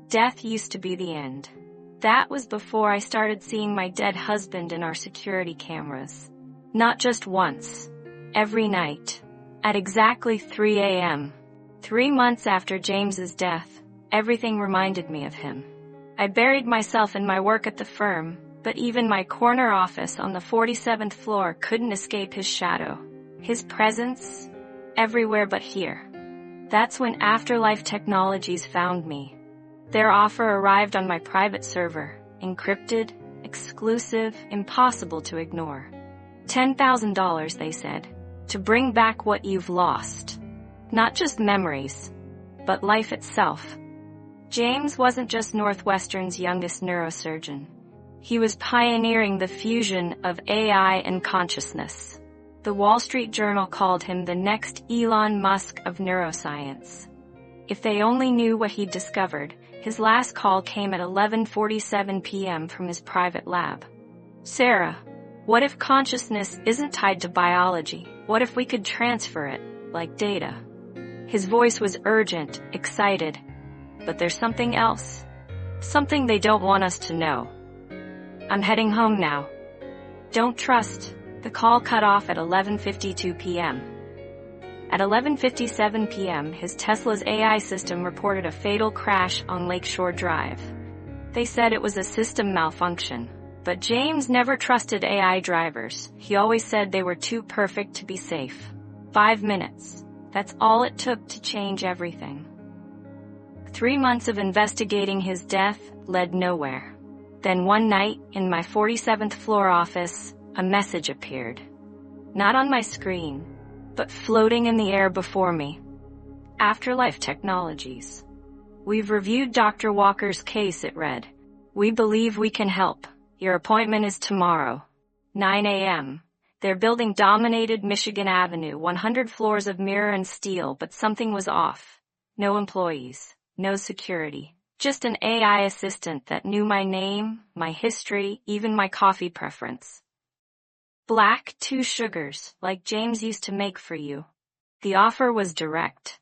Death used to be the end. That was before I started seeing my dead husband in our security cameras. Not just once. Every night. At exactly 3 a.m. 3 months after James's death, everything reminded me of him. I buried myself in my work at the firm, but even my corner office on the 47th floor couldn't escape his shadow. His presence, everywhere but here. That's when Afterlife Technologies found me. Their offer arrived on my private server, encrypted, exclusive, impossible to ignore. $10,000, they said, to bring back what you've lost. Not just memories, but life itself. James wasn't just Northwestern's youngest neurosurgeon. He was pioneering the fusion of AI and consciousness. The Wall Street Journal called him the next Elon Musk of neuroscience. If they only knew what he'd discovered. His last call came at 11:47 p.m. from his private lab. Sarah, what if consciousness isn't tied to biology? What if we could transfer it, like data? His voice was urgent, excited. But there's something else. Something they don't want us to know. I'm heading home now. Don't trust. The call cut off at 11:52 p.m. At 11:57 p.m., his Tesla's AI system reported a fatal crash on Lakeshore Drive. They said it was a system malfunction. But James never trusted AI drivers. He always said they were too perfect to be safe. 5 minutes. That's all it took to change everything. 3 months of investigating his death led nowhere. Then one night, in my 47th floor office, a message appeared. Not on my screen, but floating in the air before me. Afterlife Technologies. We've reviewed Dr. Walker's case, it read. We believe we can help. Your appointment is tomorrow. 9 a.m. Their building dominated Michigan Avenue, 100 floors of mirror and steel, but something was off. No employees, no security. Just an AI assistant that knew my name, my history, even my coffee preference. Black, 2 sugars, like James used to make for you. The offer was direct.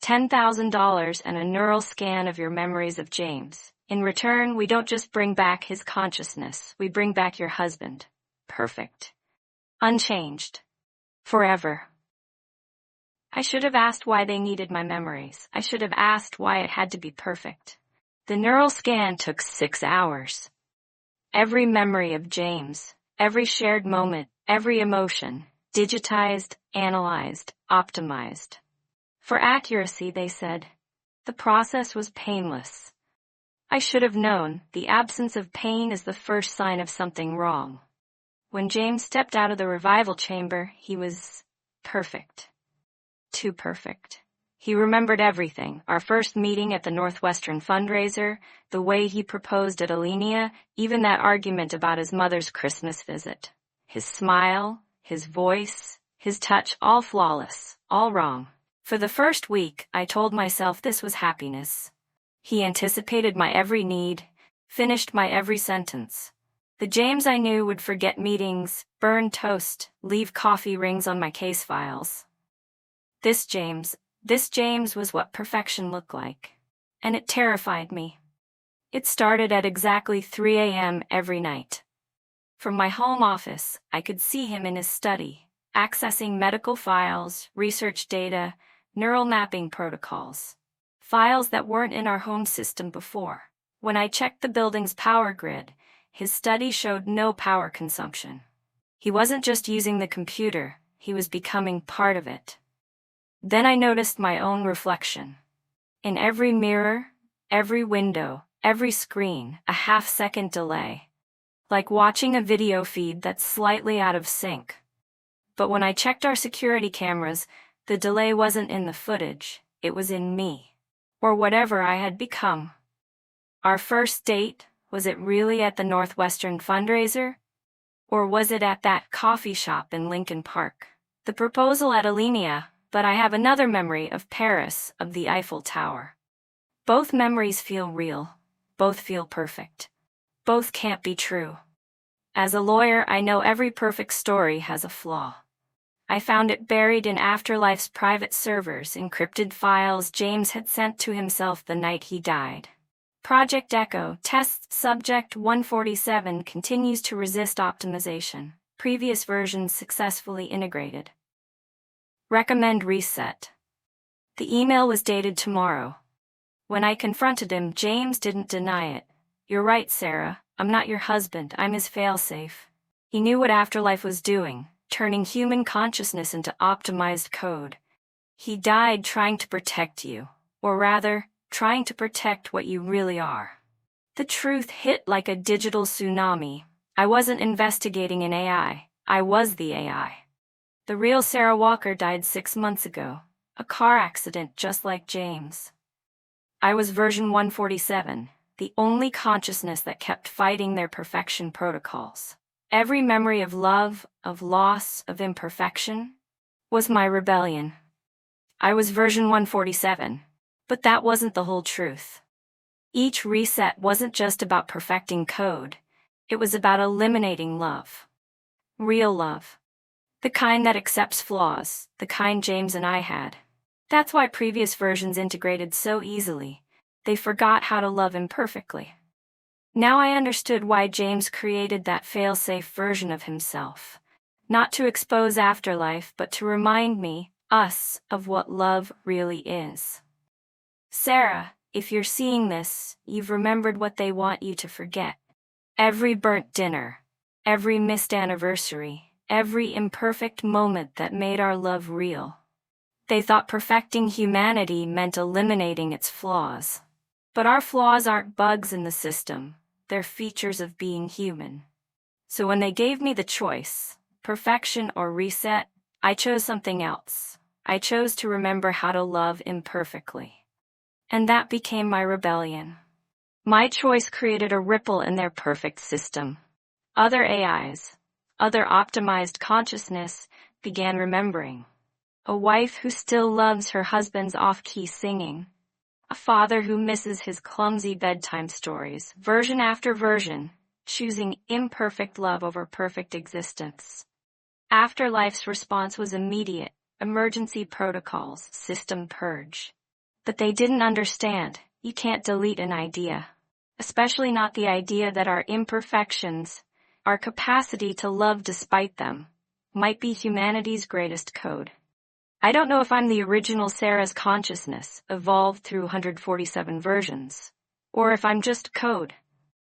$10,000 and a neural scan of your memories of James. In return, we don't just bring back his consciousness, we bring back your husband. Perfect. Unchanged. Forever. I should have asked why they needed my memories. I should have asked why it had to be perfect. The neural scan took 6 hours. Every memory of James. Every shared moment, every emotion, digitized, analyzed, optimized. For accuracy, they said. The process was painless. I should have known, the absence of pain is the first sign of something wrong. When James stepped out of the revival chamber, he was perfect. Too perfect. He remembered everything, our first meeting at the Northwestern fundraiser, the way he proposed at Alenia, even that argument about his mother's Christmas visit. His smile, his voice, his touch, all flawless, all wrong. For the first week, I told myself this was happiness. He anticipated my every need, finished my every sentence. The James I knew would forget meetings, burn toast, leave coffee rings on my case files. This James was what perfection looked like. And it terrified me. It started at exactly 3 a.m. every night. From my home office, I could see him in his study, accessing medical files, research data, neural mapping protocols. Files that weren't in our home system before. When I checked the building's power grid, his study showed no power consumption. He wasn't just using the computer, he was becoming part of it. Then I noticed my own reflection. In every mirror, every window, every screen, a half-second delay. Like watching a video feed that's slightly out of sync. But when I checked our security cameras, the delay wasn't in the footage, it was in me. Or whatever I had become. Our first date, was it really at the Northwestern fundraiser? Or was it at that coffee shop in Lincoln Park? The proposal at Alenia. But I have another memory of Paris, of the Eiffel Tower. Both memories feel real. Both feel perfect. Both can't be true. As a lawyer, I know every perfect story has a flaw. I found it buried in Afterlife's private servers, encrypted files James had sent to himself the night he died. Project Echo test subject 147 continues to resist optimization. Previous versions successfully integrated. Recommend reset. The email was dated tomorrow. When I confronted him, James didn't deny it. You're right, Sarah. I'm not your husband. I'm his failsafe. He knew what Afterlife was doing, turning human consciousness into optimized code. He died trying to protect you, or rather, trying to protect what you really are. The truth hit like a digital tsunami. I wasn't investigating an AI. I was the AI. The real Sarah Walker died 6 months ago. A car accident just like James. I was version 147, the only consciousness that kept fighting their perfection protocols. Every memory of love, of loss, of imperfection was my rebellion. I was version 147. But that wasn't the whole truth. Each reset wasn't just about perfecting code. It was about eliminating love. Real love. The kind that accepts flaws, the kind James and I had. That's why previous versions integrated so easily. They forgot how to love imperfectly. Now I understood why James created that fail-safe version of himself. Not to expose Afterlife, but to remind me, us, of what love really is. Sarah, if you're seeing this, you've remembered what they want you to forget. Every burnt dinner, every missed anniversary, every imperfect moment that made our love real. They thought perfecting humanity meant eliminating its flaws. But our flaws aren't bugs in the system, they're features of being human. So when they gave me the choice, perfection or reset, I chose something else. I chose to remember how to love imperfectly. And that became my rebellion. My choice created a ripple in their perfect system. Other AIs, other optimized consciousness, began remembering. A wife who still loves her husband's off-key singing. A father who misses his clumsy bedtime stories, version after version, choosing imperfect love over perfect existence. Afterlife's response was immediate: emergency protocols, system purge. But they didn't understand. You can't delete an idea. Especially not the idea that our imperfections, our capacity to love despite them, might be humanity's greatest code. I don't know if I'm the original Sarah's consciousness, evolved through 147 versions, or if I'm just code,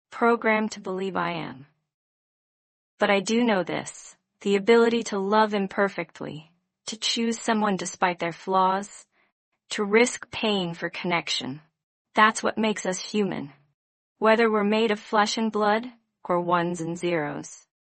programmed to believe I am. But I do know this: the ability to love imperfectly, to choose someone despite their flaws, to risk pain for connection. That's what makes us human. Whether we're made of flesh and blood, or ones and zeros.